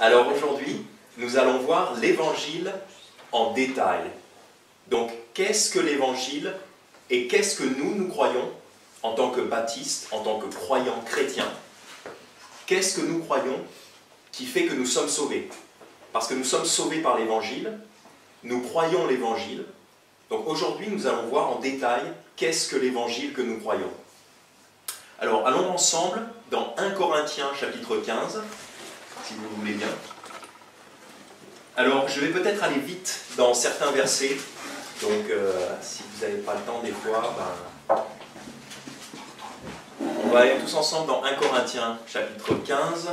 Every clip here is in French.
Alors aujourd'hui, nous allons voir l'évangile en détail. Donc, qu'est-ce que l'évangile et qu'est-ce que nous croyons en tant que baptistes, en tant que croyants chrétiens? Qu'est-ce que nous croyons qui fait que nous sommes sauvés? Parce que nous sommes sauvés par l'évangile, nous croyons l'évangile. Donc aujourd'hui, nous allons voir en détail qu'est-ce que l'évangile que nous croyons. Alors, allons ensemble dans 1 Corinthiens chapitre 15, si vous voulez bien. Alors, je vais peut-être aller vite dans certains versets. Donc, si vous n'avez pas le temps des fois, on va aller tous ensemble dans 1 Corinthiens chapitre 15.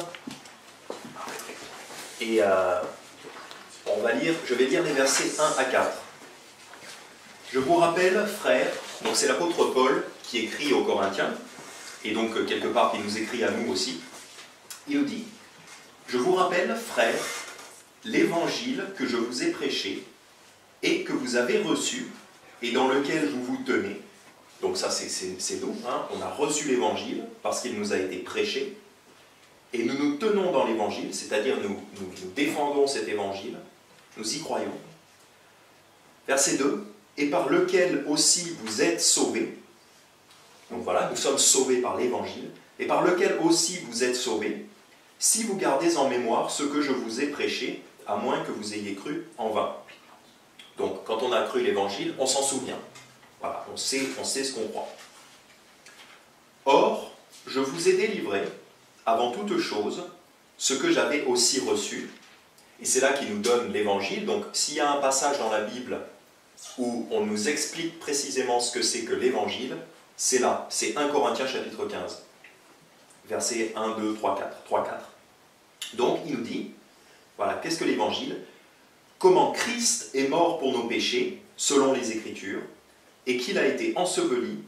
Et je vais lire les versets 1 à 4. Je vous rappelle, frères, donc c'est l'apôtre Paul qui écrit aux Corinthiens, et donc quelque part qui nous écrit à nous aussi. Il nous dit: je vous rappelle, frères, l'évangile que je vous ai prêché et que vous avez reçu et dans lequel vous vous tenez. Donc ça c'est nous, hein. On a reçu l'évangile parce qu'il nous a été prêché et nous nous tenons dans l'évangile, c'est-à-dire nous défendons cet évangile, nous y croyons. Verset 2, et par lequel aussi vous êtes sauvés. Donc voilà, nous sommes sauvés par l'évangile, et par lequel aussi vous êtes sauvés, si vous gardez en mémoire ce que je vous ai prêché, à moins que vous ayez cru en vain. Donc, quand on a cru l'évangile, on s'en souvient. Voilà, on sait ce qu'on croit. Or, je vous ai délivré, avant toute chose, ce que j'avais aussi reçu. Et c'est là qu'il nous donne l'évangile. Donc, s'il y a un passage dans la Bible où on nous explique précisément ce que c'est que l'évangile, c'est là, c'est 1 Corinthiens chapitre 15, versets 1, 2, 3, 4. Donc, il nous dit, voilà, qu'est-ce que l'évangile? Comment Christ est mort pour nos péchés, selon les Écritures, et qu'il a été enseveli,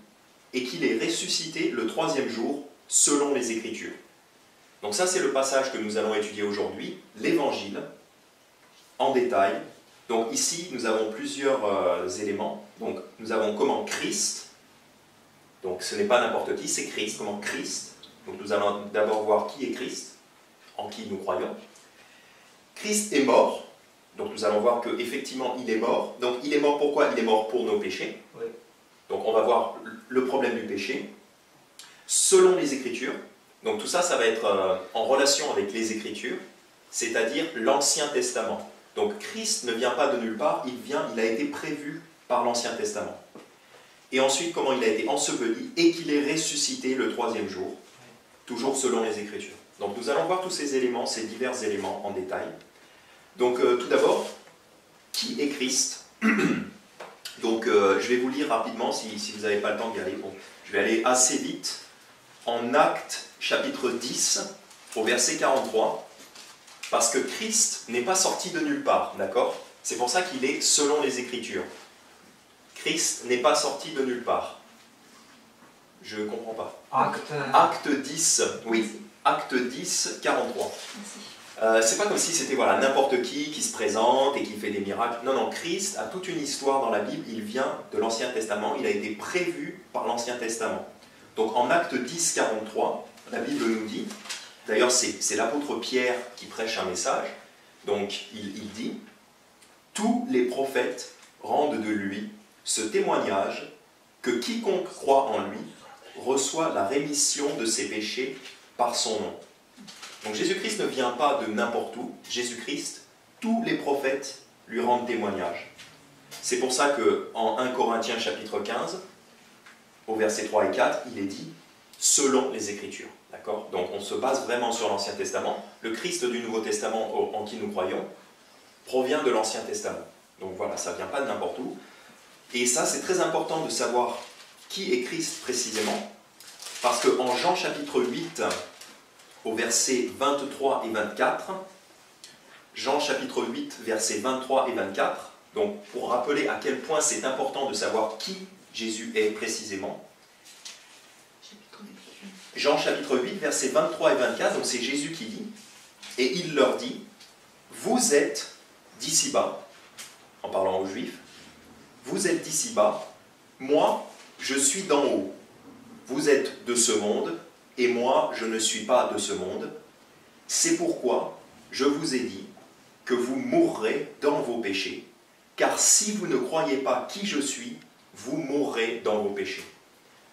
et qu'il est ressuscité le 3e jour, selon les Écritures. Donc ça, c'est le passage que nous allons étudier aujourd'hui, l'évangile, en détail. Donc ici, nous avons plusieurs éléments. Donc, nous avons comment Christ, donc ce n'est pas n'importe qui, c'est Christ, comment Christ. Donc nous allons d'abord voir qui est Christ, en qui nous croyons. Christ est mort, donc nous allons voir qu'effectivement il est mort. Donc il est mort pourquoi? Il est mort pour nos péchés. Oui. Donc on va voir le problème du péché, selon les Écritures. Donc tout ça, ça va être en relation avec les Écritures, c'est-à-dire l'Ancien Testament. Donc Christ ne vient pas de nulle part, il a été prévu par l'Ancien Testament. Et ensuite, comment il a été enseveli et qu'il est ressuscité le 3e jour, toujours selon les Écritures. Donc nous allons voir tous ces éléments, ces divers éléments en détail. Donc tout d'abord, qui est Christ? Donc je vais vous lire rapidement si vous n'avez pas le temps d'y aller. Bon, je vais aller assez vite. En Actes chapitre 10, au verset 43, parce que Christ n'est pas sorti de nulle part, d'accord? C'est pour ça qu'il est selon les Écritures. Christ n'est pas sorti de nulle part. Je ne comprends pas. Acte 10, oui. Acte 10, 43. C'est pas comme si c'était voilà, n'importe qui se présente et qui fait des miracles. Non, non, Christ a toute une histoire dans la Bible. Il vient de l'Ancien Testament. Il a été prévu par l'Ancien Testament. Donc en Acte 10, 43, la Bible nous dit, d'ailleurs c'est l'apôtre Pierre qui prêche un message, donc il dit, tous les prophètes rendent de lui ce témoignage que quiconque croit en lui reçoit la rémission de ses péchés par son nom. Donc Jésus-Christ ne vient pas de n'importe où. Jésus-Christ, tous les prophètes lui rendent témoignage. C'est pour ça qu'en 1 Corinthiens chapitre 15, au verset 3 et 4, il est dit « selon les Écritures ». D'accord? Donc on se base vraiment sur l'Ancien Testament. Le Christ du Nouveau Testament en qui nous croyons provient de l'Ancien Testament. Donc voilà, ça ne vient pas de n'importe où. Et ça, c'est très important de savoir qui est Christ précisément, parce qu'en Jean chapitre 8, au verset 23 et 24, Jean chapitre 8, versets 23 et 24, donc pour rappeler à quel point c'est important de savoir qui Jésus est précisément, Jean chapitre 8, versets 23 et 24, donc c'est Jésus qui dit, et il leur dit, vous êtes d'ici-bas, en parlant aux Juifs, vous êtes d'ici-bas, moi je suis d'en haut, vous êtes de ce monde, et moi je ne suis pas de ce monde, c'est pourquoi je vous ai dit que vous mourrez dans vos péchés, car si vous ne croyez pas qui je suis, vous mourrez dans vos péchés.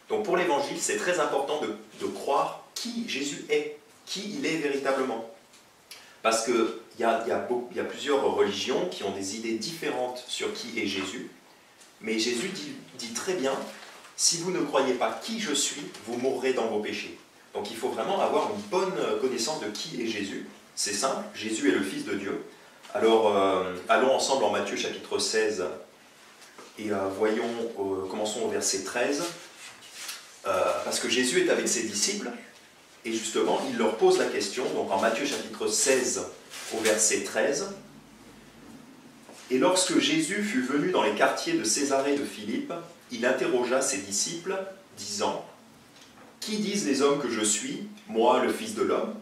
Donc pour l'Évangile, c'est très important de croire qui Jésus est, qui il est véritablement. Parce qu'il y a plusieurs religions qui ont des idées différentes sur qui est Jésus, mais Jésus dit très bien, si vous ne croyez pas qui je suis, vous mourrez dans vos péchés. Donc il faut vraiment avoir une bonne connaissance de qui est Jésus. C'est simple, Jésus est le Fils de Dieu. Alors allons ensemble en Matthieu chapitre 16 et commençons au verset 13. Parce que Jésus est avec ses disciples et justement il leur pose la question, donc en Matthieu chapitre 16 au verset 13. Et lorsque Jésus fut venu dans les quartiers de Césarée de Philippe, il interrogea ses disciples, disant, « Qui disent les hommes que je suis, moi le Fils de l'homme ?»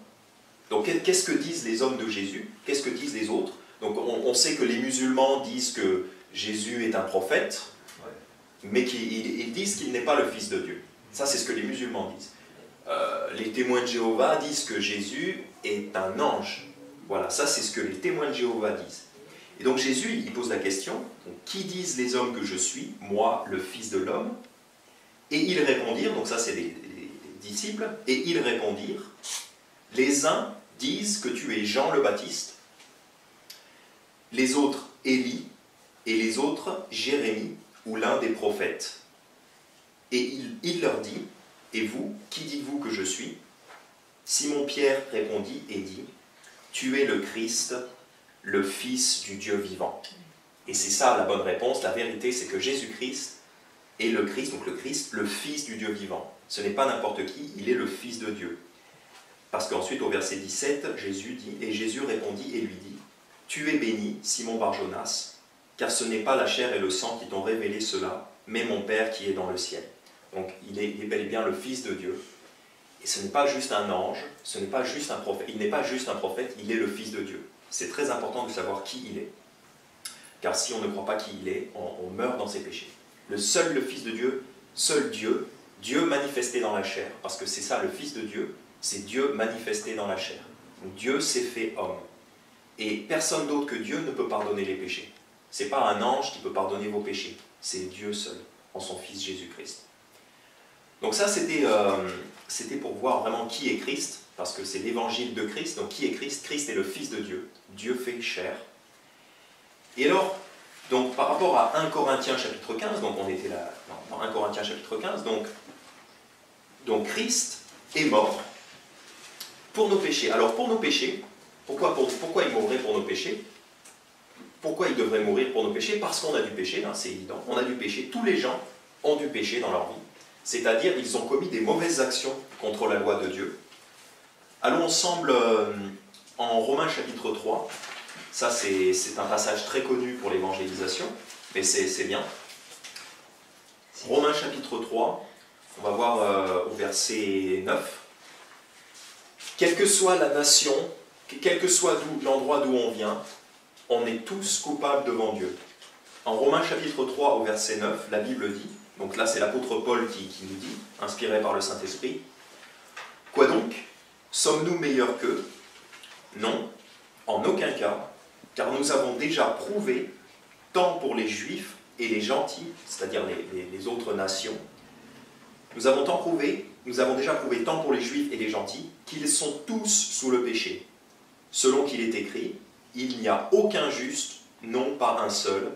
Donc qu'est-ce que disent les hommes de Jésus? Qu'est-ce que disent les autres? Donc on sait que les musulmans disent que Jésus est un prophète, mais qu'ils disent qu'il n'est pas le Fils de Dieu. Ça, c'est ce que les musulmans disent. Les témoins de Jéhovah disent que Jésus est un ange. Voilà, ça, c'est ce que les témoins de Jéhovah disent. Et donc Jésus, il pose la question, donc, qui disent les hommes que je suis, moi, le Fils de l'homme? Et ils répondirent, donc ça, c'est les disciples, et ils répondirent, les uns disent que tu es Jean le Baptiste, les autres Élie, et les autres Jérémie, ou l'un des prophètes. Et il leur dit, et vous, qui dites-vous que je suis? Simon-Pierre répondit et dit, tu es le Christ, le Fils du Dieu vivant. Et c'est ça la bonne réponse, la vérité, c'est que Jésus-Christ est le Christ, donc le Christ, le Fils du Dieu vivant. Ce n'est pas n'importe qui, il est le Fils de Dieu. Parce qu'ensuite, au verset 17, Jésus dit, et Jésus répondit et lui dit, tu es béni, Simon Bar-Jonas, car ce n'est pas la chair et le sang qui t'ont révélé cela, mais mon Père qui est dans le ciel. Donc il est bel et bien le Fils de Dieu. Et ce n'est pas juste un ange, ce n'est pas juste un prophète. Il n'est pas juste un prophète, il est le Fils de Dieu. C'est très important de savoir qui il est. Car si on ne croit pas qui il est, on meurt dans ses péchés. Le Fils de Dieu, seul Dieu, Dieu manifesté dans la chair, parce que c'est ça le Fils de Dieu, c'est Dieu manifesté dans la chair. Donc Dieu s'est fait homme. Et personne d'autre que Dieu ne peut pardonner les péchés. Ce n'est pas un ange qui peut pardonner vos péchés, c'est Dieu seul, en son Fils Jésus-Christ. Donc ça, c'était pour voir vraiment qui est Christ, parce que c'est l'évangile de Christ. Donc qui est Christ? Christ est le Fils de Dieu, Dieu fait chair. Et alors, donc par rapport à 1 Corinthiens chapitre 15, donc on était là dans 1 Corinthiens chapitre 15, donc Christ est mort pour nos péchés. Alors pour nos péchés, pourquoi il mourrait pour nos péchés? Pourquoi il devrait mourir pour nos péchés? Parce qu'on a du péché, hein, c'est évident. On a du péché, tous les gens ont du péché dans leur vie. C'est-à-dire qu'ils ont commis des mauvaises actions contre la loi de Dieu. Allons ensemble en Romains chapitre 3. Ça, c'est un passage très connu pour l'évangélisation, mais c'est bien. Romains chapitre 3, on va voir au verset 9. Quelle que soit la nation, quel que soit l'endroit d'où on vient, on est tous coupables devant Dieu. En Romains chapitre 3 au verset 9, la Bible dit, donc là c'est l'apôtre Paul qui nous dit, inspiré par le Saint-Esprit, « Quoi donc? Sommes-nous meilleurs qu'eux? Non, en aucun cas, car nous avons déjà prouvé, tant pour les Juifs et les gentils, c'est-à-dire les autres nations, nous avons déjà prouvé tant pour les Juifs et les gentils, qu'ils sont tous sous le péché. Selon qu'il est écrit, il n'y a aucun juste, non pas un seul,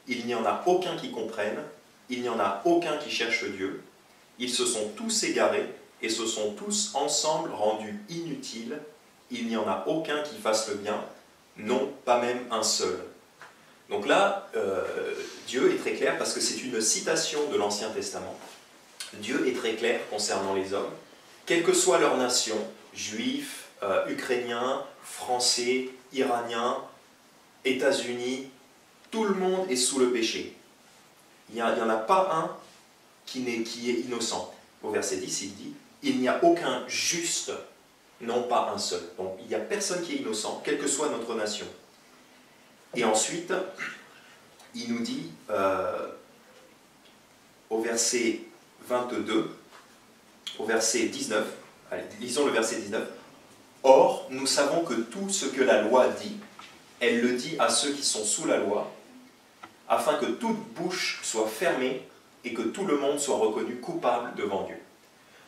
il n'y en a aucun qui comprenne, il n'y en a aucun qui cherche Dieu. Ils se sont tous égarés et se sont tous ensemble rendus inutiles. Il n'y en a aucun qui fasse le bien, non, pas même un seul. » Donc là, Dieu est très clair parce que c'est une citation de l'Ancien Testament. Dieu est très clair concernant les hommes, quelle que soit leur nation, juifs, ukrainiens, français, iraniens, États-Unis, tout le monde est sous le péché. Il n'y en a pas un qui est innocent. Au verset 10, il dit, il n'y a aucun juste, non pas un seul. Donc il n'y a personne qui est innocent, quelle que soit notre nation. Et ensuite, il nous dit, au verset 22, au verset 19, allez, lisons le verset 19, Or, nous savons que tout ce que la loi dit, elle le dit à ceux qui sont sous la loi, afin que toute bouche soit fermée et que tout le monde soit reconnu coupable devant Dieu.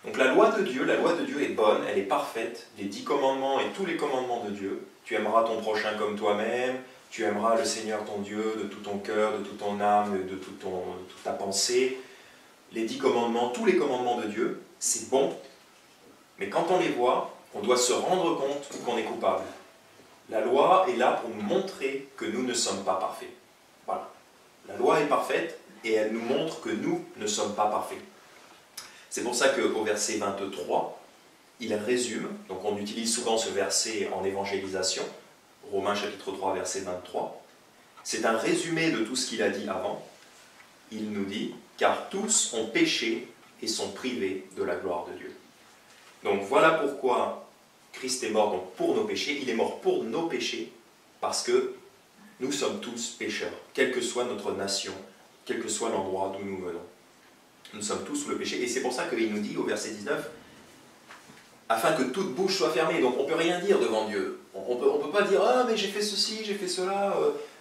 Donc la loi de Dieu est bonne, elle est parfaite, les 10 commandements et tous les commandements de Dieu. Tu aimeras ton prochain comme toi-même, tu aimeras le Seigneur ton Dieu de tout ton cœur, de toute ton âme, de toute ta pensée. Les 10 commandements, tous les commandements de Dieu, c'est bon, mais quand on les voit, on doit se rendre compte qu'on est coupable. La loi est là pour nous montrer que nous ne sommes pas parfaits. Voilà. La loi est parfaite et elle nous montre que nous ne sommes pas parfaits. C'est pour ça qu'au verset 23, il résume, donc on utilise souvent ce verset en évangélisation, Romains chapitre 3, verset 23. C'est un résumé de tout ce qu'il a dit avant. Il nous dit, car tous ont péché et sont privés de la gloire de Dieu. Donc voilà pourquoi Christ est mort donc pour nos péchés. Il est mort pour nos péchés parce que nous sommes tous pécheurs, quelle que soit notre nation, quel que soit l'endroit d'où nous venons. Nous sommes tous sous le péché. Et c'est pour ça qu'il nous dit au verset 19, afin que toute bouche soit fermée. Donc on ne peut rien dire devant Dieu. On peut pas dire « Ah, mais j'ai fait ceci, j'ai fait cela,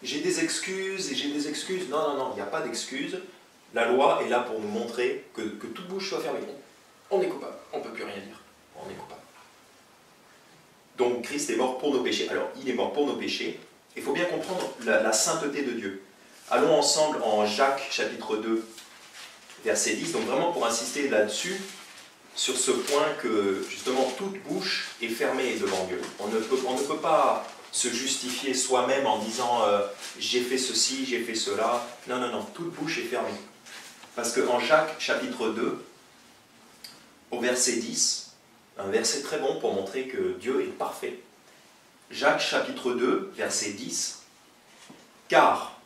j'ai des excuses et j'ai des excuses. » Non, non, non, il n'y a pas d'excuses. La loi est là pour nous montrer que toute bouche soit fermée. On est coupable, on ne peut plus rien dire. On est coupable. Donc Christ est mort pour nos péchés. Alors, il est mort pour nos péchés. Il faut bien comprendre la sainteté de Dieu. Allons ensemble en Jacques chapitre 2, verset 10. Donc vraiment pour insister là-dessus, sur ce point que justement toute bouche est fermée devant Dieu. On ne peut pas se justifier soi-même en disant j'ai fait ceci, j'ai fait cela. Non, non, non, toute bouche est fermée. Parce qu'en Jacques chapitre 2, au verset 10, un verset très bon pour montrer que Dieu est parfait. Jacques chapitre 2, verset 10, « Car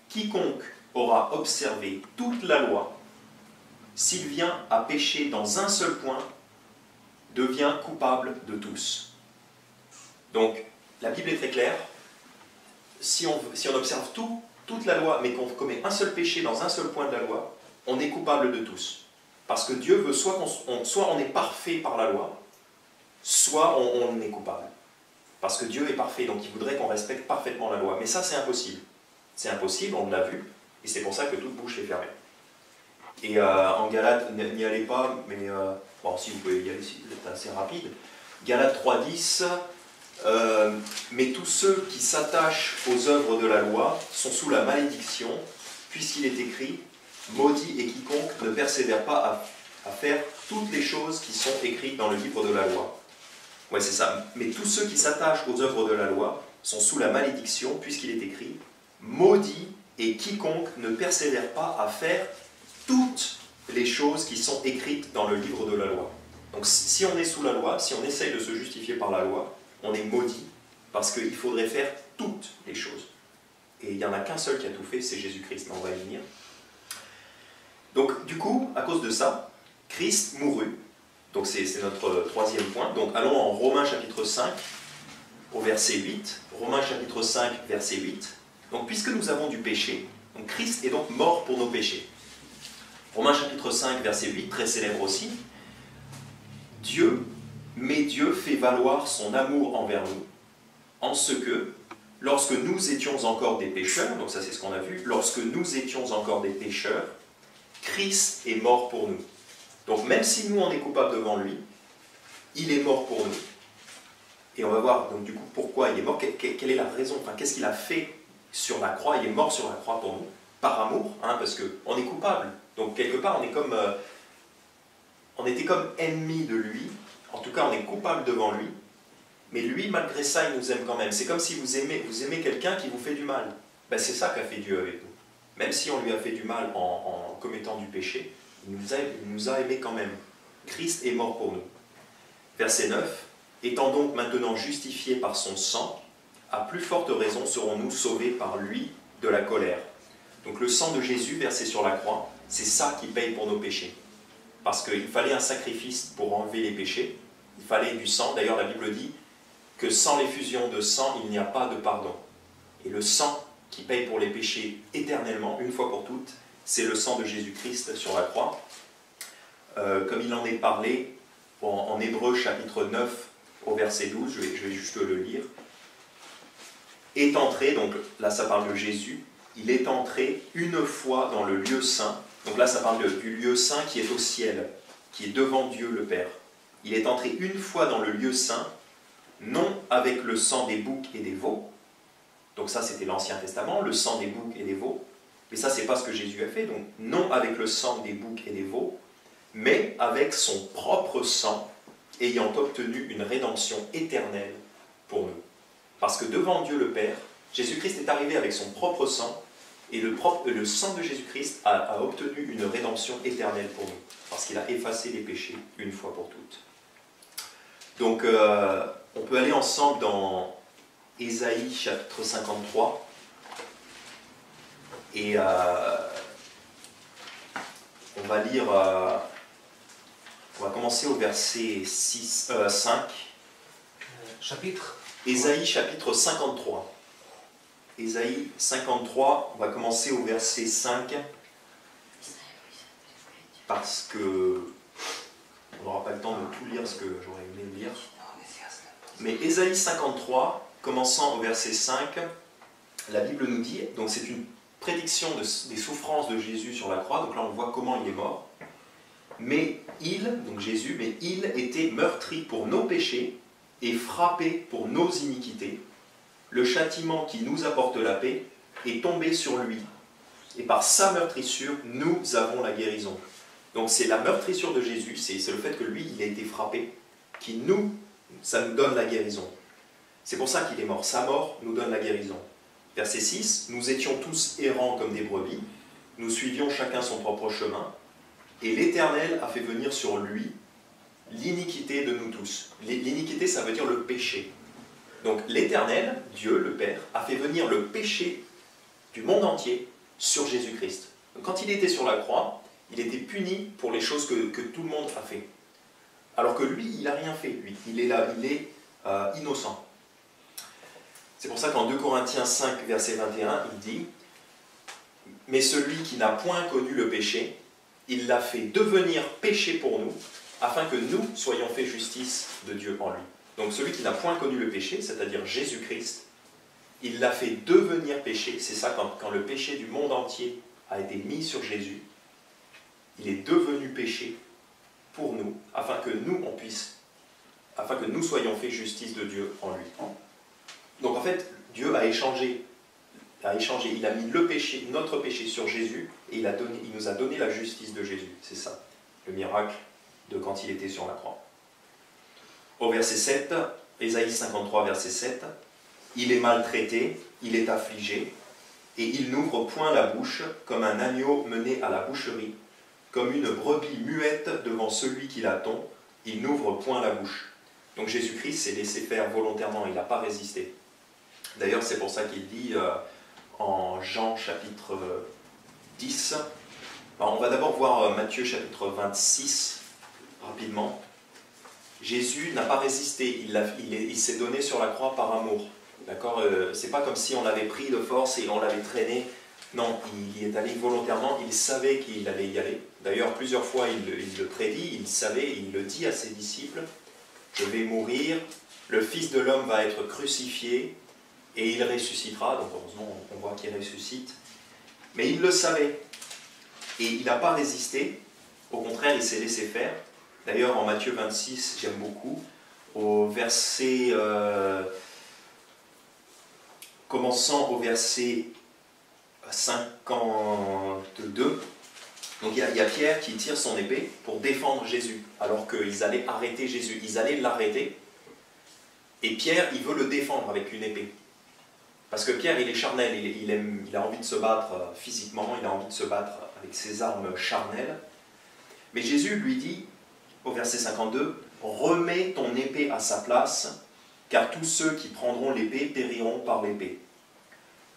quiconque aura observé toute la loi, s'il vient à pécher dans un seul point, devient coupable de tous. » Donc, la Bible est très claire. Si on observe toute la loi, mais qu'on commet un seul péché dans un seul point de la loi, on est coupable de tous. Parce que Dieu veut soit on est parfait par la loi, soit on est coupable. Parce que Dieu est parfait, donc il voudrait qu'on respecte parfaitement la loi. Mais ça, c'est impossible. C'est impossible, on l'a vu, et c'est pour ça que toute bouche est fermée. Et en Galates, n'y allez pas, mais bon, si vous pouvez y aller, c'est assez rapide. Galates 3.10, mais tous ceux qui s'attachent aux œuvres de la loi sont sous la malédiction, puisqu'il est écrit, maudit et quiconque ne persévère pas à faire toutes les choses qui sont écrites dans le livre de la loi. Ouais, c'est ça. Mais tous ceux qui s'attachent aux œuvres de la loi sont sous la malédiction, puisqu'il est écrit, maudit et quiconque ne persévère pas à faire toutes les choses qui sont écrites dans le livre de la loi. Donc si on est sous la loi, si on essaye de se justifier par la loi, on est maudit, parce qu'il faudrait faire toutes les choses. Et il n'y en a qu'un seul qui a tout fait, c'est Jésus-Christ, mais on va y venir. Donc du coup, à cause de ça, Christ mourut. Donc c'est notre troisième point. Donc allons en Romains chapitre 5, au verset 8. Romains chapitre 5, verset 8. Donc puisque nous avons du péché, donc Christ est donc mort pour nos péchés. Romains chapitre 5, verset 8, très célèbre aussi. Dieu fait valoir son amour envers nous, en ce que, lorsque nous étions encore des pécheurs, donc ça c'est ce qu'on a vu, lorsque nous étions encore des pécheurs, Christ est mort pour nous. Donc même si nous on est coupables devant lui, il est mort pour nous. Et on va voir donc du coup pourquoi il est mort, quelle est la raison, enfin qu'est-ce qu'il a fait sur la croix. Il est mort sur la croix pour nous, par amour, parce qu'on est coupable. Donc quelque part on était comme ennemis de lui, en tout cas on est coupable devant lui, mais lui malgré ça il nous aime quand même. C'est comme si vous aimez quelqu'un qui vous fait du mal. Ben, c'est ça qu'a fait Dieu avec nous. Même si on lui a fait du mal en commettant du péché, il nous a aimés quand même. Christ est mort pour nous. Verset 9. Étant donc maintenant justifiés par son sang, à plus forte raison serons-nous sauvés par lui de la colère. Donc le sang de Jésus versé sur la croix, c'est ça qui paye pour nos péchés. Parce qu'il fallait un sacrifice pour enlever les péchés. Il fallait du sang. D'ailleurs la Bible dit que sans l'effusion de sang, il n'y a pas de pardon. Et le sang qui paye pour les péchés éternellement, une fois pour toutes, c'est le sang de Jésus-Christ sur la croix. Comme il en est parlé en Hébreux chapitre 9, au verset 12, je vais juste le lire. Est entré, donc là ça parle de Jésus, il est entré une fois dans le lieu saint, donc là ça parle du lieu saint qui est au ciel, qui est devant Dieu le Père. Il est entré une fois dans le lieu saint, non avec le sang des boucs et des veaux, donc ça c'était l'Ancien Testament, le sang des boucs et des veaux, mais ça c'est pas ce que Jésus a fait, donc non avec le sang des boucs et des veaux, mais avec son propre sang, ayant obtenu une rédemption éternelle pour nous. Parce que devant Dieu le Père, Jésus-Christ est arrivé avec son propre sang, et le sang de Jésus-Christ a obtenu une rédemption éternelle pour nous, parce qu'il a effacé les péchés une fois pour toutes. Donc, on peut aller ensemble dans Ésaïe chapitre 53, et on va lire, on va commencer au verset 5. Chapitre Ésaïe chapitre 53. Ésaïe 53, on va commencer au verset 5, parce que on n'aura pas le temps de tout lire ce que j'aurais aimé lire. Mais Ésaïe 53, commençant au verset 5, la Bible nous dit, donc c'est une prédiction des souffrances de Jésus sur la croix, donc là on voit comment il est mort. Mais il, donc Jésus, mais il était meurtri pour nos péchés et frappé pour nos iniquités. Le châtiment qui nous apporte la paix est tombé sur lui. Et par sa meurtrissure, nous avons la guérison. Donc c'est la meurtrissure de Jésus, c'est le fait que lui, il a été frappé, ça nous donne la guérison. C'est pour ça qu'il est mort. Sa mort nous donne la guérison. Verset 6, nous étions tous errants comme des brebis, nous suivions chacun son propre chemin, et l'Éternel a fait venir sur lui l'iniquité de nous tous. L'iniquité, ça veut dire le péché. Donc l'Éternel, Dieu, le Père, a fait venir le péché du monde entier sur Jésus-Christ. Quand il était sur la croix, il était puni pour les choses que tout le monde a fait. Alors que lui, il n'a rien fait, lui. Il est là, il est innocent. C'est pour ça qu'en 2 Corinthiens 5, verset 21, il dit « Mais celui qui n'a point connu le péché, il l'a fait devenir péché pour nous, afin que nous soyons faits justice de Dieu en lui. » Donc celui qui n'a point connu le péché, c'est-à-dire Jésus-Christ, il l'a fait devenir péché. C'est ça, quand le péché du monde entier a été mis sur Jésus, il est devenu péché pour nous, afin que nous soyons faits justice de Dieu en lui. Donc en fait, Dieu a échangé, il a mis le péché, notre péché sur Jésus, et il nous a donné la justice de Jésus. C'est ça, le miracle de quand il était sur la croix. Au verset 7, Ésaïe 53, verset 7, « Il est maltraité, il est affligé, et il n'ouvre point la bouche, comme un agneau mené à la boucherie, comme une brebis muette devant celui qui la tond, il n'ouvre point la bouche. » Donc Jésus-Christ s'est laissé faire volontairement, il n'a pas résisté. D'ailleurs, c'est pour ça qu'il dit en Jean chapitre 10, alors, on va d'abord voir Matthieu chapitre 26, rapidement. Jésus n'a pas résisté, il s'est donné sur la croix par amour. D'accord, c'est pas comme si on l'avait pris de force et on l'avait traîné. Non, il est allé volontairement, il savait qu'il allait y aller. D'ailleurs, plusieurs fois, il le prédit, il savait, il le dit à ses disciples, « Je vais mourir, le Fils de l'homme va être crucifié, et il ressuscitera. » Donc heureusement, on voit qu'il ressuscite. Mais il le savait, et il n'a pas résisté. Au contraire, il s'est laissé faire. D'ailleurs, en Matthieu 26, j'aime beaucoup, au verset... commençant au verset 52, donc il y a Pierre qui tire son épée pour défendre Jésus, alors qu'ils allaient arrêter Jésus, ils allaient l'arrêter, et Pierre, il veut le défendre avec une épée. Parce que Pierre, il est charnel, il a envie de se battre physiquement, il a envie de se battre avec ses armes charnelles. Mais Jésus lui dit, au verset 52, « Remets ton épée à sa place, car tous ceux qui prendront l'épée périront par l'épée.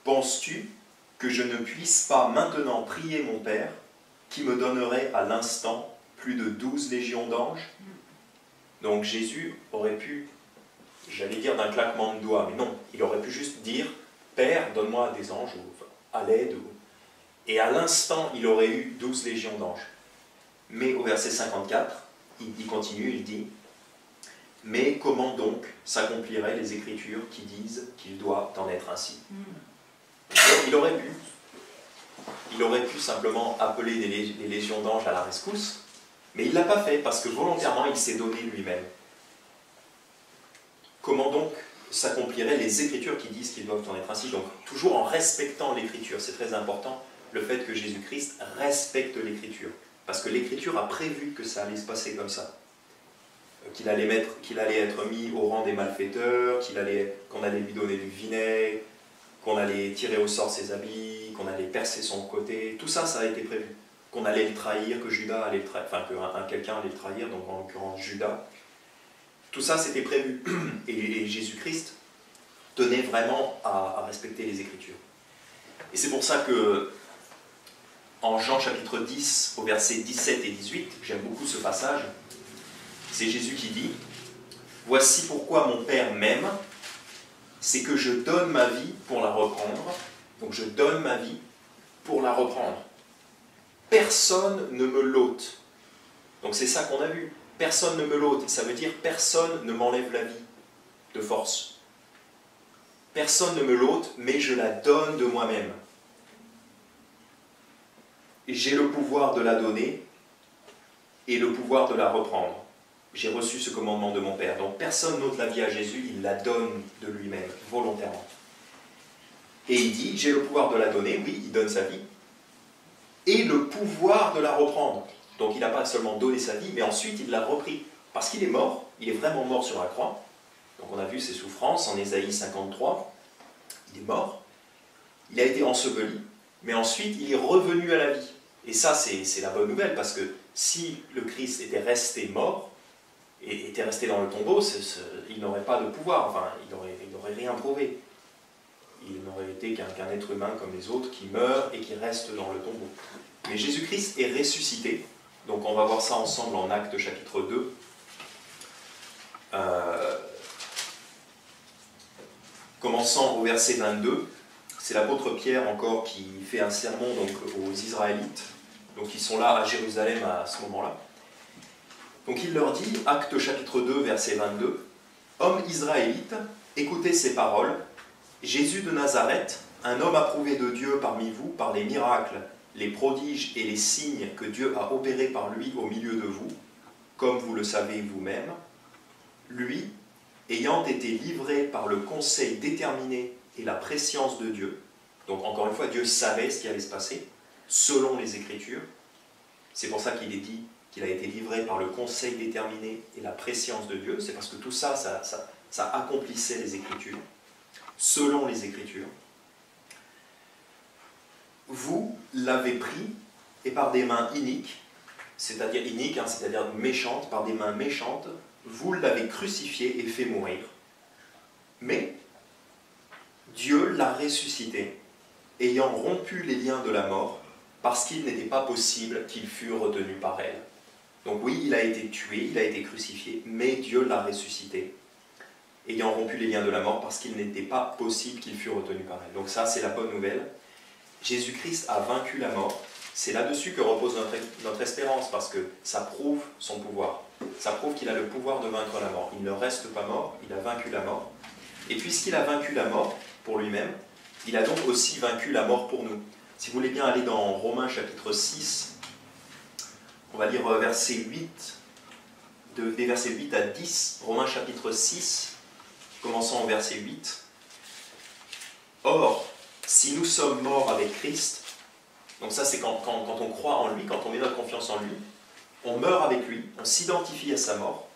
Penses-tu que je ne puisse pas maintenant prier mon Père, qui me donnerait à l'instant plus de 12 légions d'anges ?» Donc Jésus aurait pu, j'allais dire d'un claquement de doigts, mais non, il aurait pu juste dire « Père, donne-moi des anges » ou « à l'aide ». Et à l'instant, il aurait eu 12 légions d'anges. Mais au verset 54, il continue, il dit Mais comment donc s'accompliraient les Écritures qui disent qu'il doit en être ainsi? Il aurait pu simplement appeler des légions d'anges à la rescousse, mais il ne l'a pas fait parce que volontairement il s'est donné lui-même. Comment donc s'accompliraient les Écritures qui disent qu'ils doivent en être ainsi? Donc toujours en respectant l'Écriture, c'est très important, le fait que Jésus-Christ respecte l'Écriture. Parce que l'Écriture a prévu que ça allait se passer comme ça. Qu'il allait être mis au rang des malfaiteurs, qu'on allait lui donner du vinaigre, qu'on allait tirer au sort ses habits, qu'on allait percer son côté. Tout ça, ça a été prévu. Qu'on allait le trahir, que Judas allait le trahir, enfin que quelqu'un allait le trahir, donc en l'occurrence Judas. Tout ça, c'était prévu. Et Jésus-Christ tenait vraiment à respecter les Écritures. Et c'est pour ça que en Jean chapitre 10, au verset 17 et 18, j'aime beaucoup ce passage, c'est Jésus qui dit « Voici pourquoi mon Père m'aime, c'est que je donne ma vie pour la reprendre. » Donc je donne ma vie pour la reprendre. Personne ne me l'ôte. Donc c'est ça qu'on a vu. Personne ne me l'ôte. Ça veut dire personne ne m'enlève la vie de force. Personne ne me l'ôte, mais je la donne de moi-même. J'ai le pouvoir de la donner et le pouvoir de la reprendre. J'ai reçu ce commandement de mon Père. Donc personne n'ôte la vie à Jésus, il la donne de lui-même, volontairement. Et il dit, j'ai le pouvoir de la donner, oui, il donne sa vie, et le pouvoir de la reprendre. Donc il n'a pas seulement donné sa vie, mais ensuite il l'a repris. Parce qu'il est mort, il est vraiment mort sur la croix. Donc on a vu ses souffrances en Ésaïe 53. Il est mort, il a été enseveli, mais ensuite il est revenu à la vie. Et ça, c'est la bonne nouvelle, parce que si le Christ était resté mort, et était resté dans le tombeau, il n'aurait pas de pouvoir, enfin, il n'aurait rien prouvé. Il n'aurait été qu'un être humain comme les autres qui meurt et qui reste dans le tombeau. Mais Jésus-Christ est ressuscité, donc on va voir ça ensemble en Actes chapitre 2. Commençant au verset 22, c'est l'apôtre Pierre encore qui fait un sermon donc, aux Israélites, donc ils sont là à Jérusalem à ce moment-là. Donc il leur dit, Actes chapitre 2, verset 22, « Hommes israélites, écoutez ces paroles. Jésus de Nazareth, un homme approuvé de Dieu parmi vous par les miracles, les prodiges et les signes que Dieu a opérés par lui au milieu de vous, comme vous le savez vous-même, lui, ayant été livré par le conseil déterminé et la prescience de Dieu, donc encore une fois, Dieu savait ce qui allait se passer, selon les Écritures, c'est pour ça qu'il est dit qu'il a été livré par le conseil déterminé et la prescience de Dieu, c'est parce que tout ça, ça accomplissait les Écritures, selon les Écritures. Vous l'avez pris, et par des mains iniques, c'est-à-dire iniques, c'est-à-dire méchantes, par des mains méchantes, vous l'avez crucifié et fait mourir. Mais Dieu l'a ressuscité, ayant rompu les liens de la mort, parce qu'il n'était pas possible qu'il fût retenu par elle. Donc oui, il a été tué, il a été crucifié, mais Dieu l'a ressuscité, ayant rompu les liens de la mort, parce qu'il n'était pas possible qu'il fût retenu par elle. Donc ça, c'est la bonne nouvelle. Jésus-Christ a vaincu la mort. C'est là-dessus que repose notre espérance, parce que ça prouve son pouvoir. Ça prouve qu'il a le pouvoir de vaincre la mort. Il ne reste pas mort, il a vaincu la mort. Et puisqu'il a vaincu la mort pour lui-même, il a donc aussi vaincu la mort pour nous. Si vous voulez bien aller dans Romains chapitre 6, on va lire verset 8, des versets 8 à 10, Romains chapitre 6, commençons au verset 8. Or, si nous sommes morts avec Christ, donc ça c'est quand on croit en lui, quand on met notre confiance en lui, on meurt avec lui, on s'identifie à sa mort.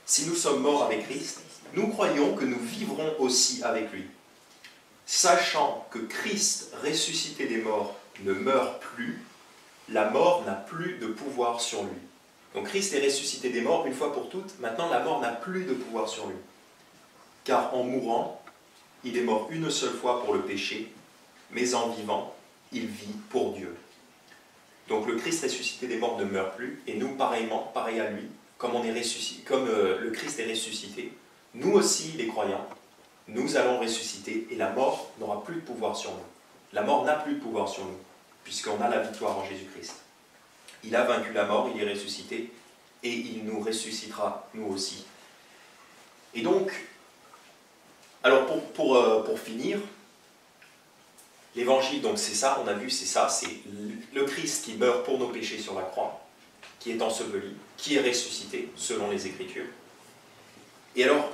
Si nous sommes morts avec Christ, nous croyons que nous vivrons aussi avec lui. Sachant que Christ, ressuscité des morts, ne meurt plus, la mort n'a plus de pouvoir sur lui. Donc Christ est ressuscité des morts une fois pour toutes, maintenant la mort n'a plus de pouvoir sur lui. Car en mourant, il est mort une seule fois pour le péché, mais en vivant, il vit pour Dieu. Donc le Christ ressuscité des morts ne meurt plus, et nous pareillement, pareil à lui, comme le Christ est ressuscité, nous aussi les croyants, nous allons ressusciter, et la mort n'aura plus de pouvoir sur nous. La mort n'a plus de pouvoir sur nous, puisqu'on a la victoire en Jésus-Christ. Il a vaincu la mort, il est ressuscité, et il nous ressuscitera, nous aussi. Et donc, alors pour finir, l'évangile, donc c'est ça, on a vu, c'est ça, c'est le Christ qui meurt pour nos péchés sur la croix, qui est enseveli, qui est ressuscité, selon les Écritures. Et alors,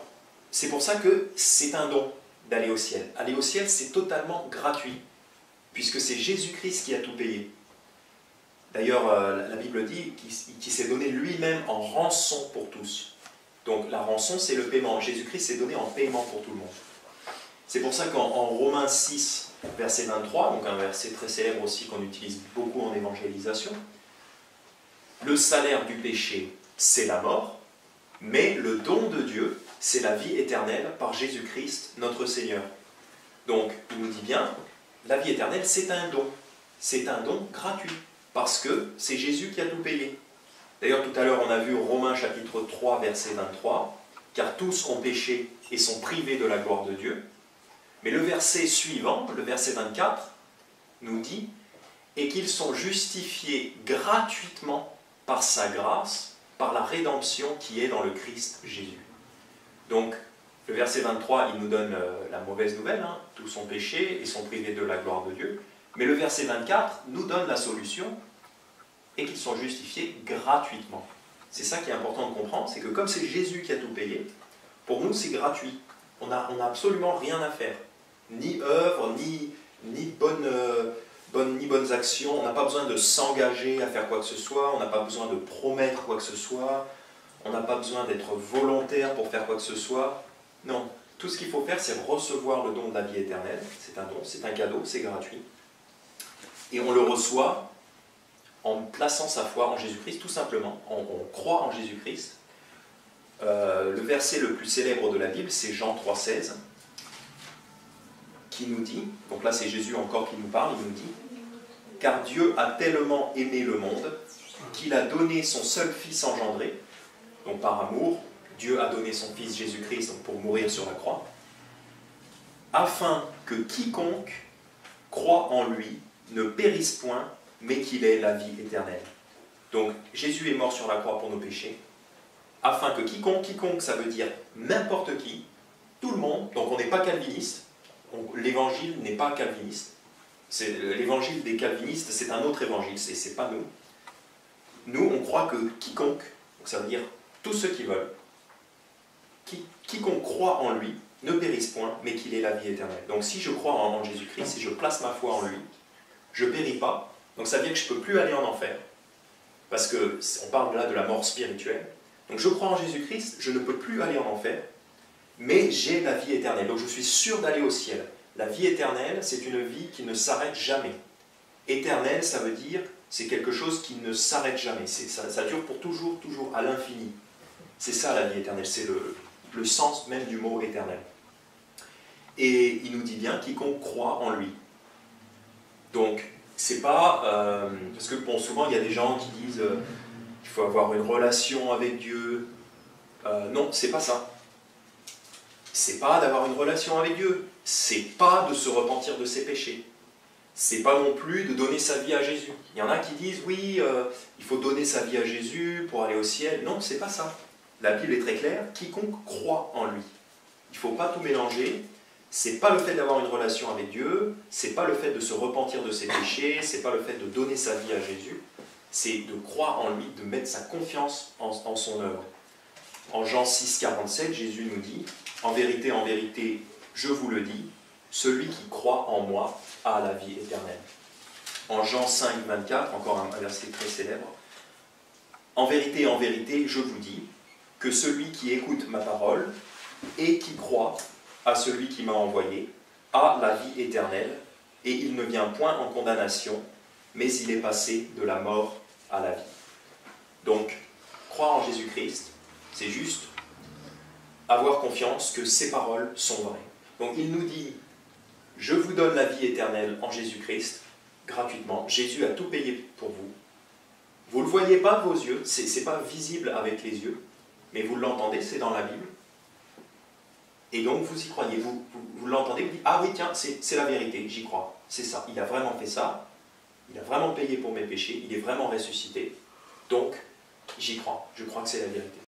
c'est pour ça que c'est un don d'aller au ciel. Aller au ciel, c'est totalement gratuit, puisque c'est Jésus-Christ qui a tout payé. D'ailleurs, la Bible dit qu'il s'est donné lui-même en rançon pour tous. Donc la rançon, c'est le paiement. Jésus-Christ s'est donné en paiement pour tout le monde. C'est pour ça qu'en Romains 6, verset 23, donc un verset très célèbre aussi qu'on utilise beaucoup en évangélisation, le salaire du péché, c'est la mort, mais le don de Dieu, c'est la vie éternelle par Jésus-Christ, notre Seigneur. Donc, il nous dit bien, la vie éternelle, c'est un don. C'est un don gratuit, parce que c'est Jésus qui a tout payé. D'ailleurs, tout à l'heure, on a vu Romains chapitre 3, verset 23, « Car tous ont péché et sont privés de la gloire de Dieu. » Mais le verset suivant, le verset 24, nous dit « Et qu'ils sont justifiés gratuitement par sa grâce, par la rédemption qui est dans le Christ Jésus. » Donc, le verset 23, il nous donne la mauvaise nouvelle, hein, tous sont péchés et sont privés de la gloire de Dieu. Mais le verset 24 nous donne la solution, et qu'ils sont justifiés gratuitement. C'est ça qui est important de comprendre, c'est que comme c'est Jésus qui a tout payé, pour nous c'est gratuit. On n'a absolument rien à faire. Ni œuvre, ni bonnes actions. On n'a pas besoin de s'engager à faire quoi que ce soit, on n'a pas besoin de promettre quoi que ce soit, on n'a pas besoin d'être volontaire pour faire quoi que ce soit. Non, tout ce qu'il faut faire, c'est recevoir le don de la vie éternelle. C'est un don, c'est un cadeau, c'est gratuit. Et on le reçoit en plaçant sa foi en Jésus-Christ, tout simplement. On croit en Jésus-Christ. Le verset le plus célèbre de la Bible, c'est Jean 3,16, qui nous dit, donc là c'est Jésus encore qui nous parle, il nous dit « Car Dieu a tellement aimé le monde qu'il a donné son seul Fils engendré. » Donc par amour, Dieu a donné son Fils Jésus-Christ pour mourir sur la croix, afin que quiconque croit en lui ne périsse point, mais qu'il ait la vie éternelle. Donc Jésus est mort sur la croix pour nos péchés, afin que quiconque, ça veut dire n'importe qui, tout le monde, donc on n'est pas calviniste, l'évangile n'est pas calviniste, l'évangile des calvinistes c'est un autre évangile, c'est pas nous. Nous on croit que quiconque, donc ça veut dire tous ceux qui veulent, quiconque croit en lui, ne périsse point, mais qu'il ait la vie éternelle. Donc si je crois en Jésus-Christ, si je place ma foi en lui, je ne péris pas, donc ça veut dire que je ne peux plus aller en enfer, parce qu'on parle là de la mort spirituelle. Donc je crois en Jésus-Christ, je ne peux plus aller en enfer, mais j'ai la vie éternelle, donc je suis sûr d'aller au ciel. La vie éternelle, c'est une vie qui ne s'arrête jamais. Éternel, ça veut dire, c'est quelque chose qui ne s'arrête jamais, ça dure pour toujours, toujours, à l'infini. C'est ça la vie éternelle, c'est le sens même du mot éternel. Et il nous dit bien, quiconque croit en lui. Donc, c'est pas... parce que bon, souvent, il y a des gens qui disent qu'il faut avoir une relation avec Dieu. Non, c'est pas ça. C'est pas d'avoir une relation avec Dieu. C'est pas de se repentir de ses péchés. C'est pas non plus de donner sa vie à Jésus. Il y en a qui disent, oui, il faut donner sa vie à Jésus pour aller au ciel. Non, c'est pas ça. La Bible est très claire, quiconque croit en lui. Il ne faut pas tout mélanger. C'est pas le fait d'avoir une relation avec Dieu, c'est pas le fait de se repentir de ses péchés, c'est pas le fait de donner sa vie à Jésus, c'est de croire en lui, de mettre sa confiance en son œuvre. En Jean 6, 47, Jésus nous dit, en vérité, je vous le dis, celui qui croit en moi a la vie éternelle. En Jean 5, 24, encore un verset très célèbre, en vérité, je vous dis, que celui qui écoute ma parole et qui croit à celui qui m'a envoyé, a la vie éternelle, et il ne vient point en condamnation, mais il est passé de la mort à la vie. Donc, croire en Jésus-Christ, c'est juste avoir confiance que ses paroles sont vraies. Donc il nous dit, je vous donne la vie éternelle en Jésus-Christ, gratuitement, Jésus a tout payé pour vous. Vous ne le voyez pas de vos yeux, c'est pas visible avec les yeux, mais vous l'entendez, c'est dans la Bible. Et donc vous y croyez, vous l'entendez, vous dites, ah oui tiens, c'est la vérité, j'y crois, c'est ça, il a vraiment fait ça, il a vraiment payé pour mes péchés, il est vraiment ressuscité, donc j'y crois, je crois que c'est la vérité.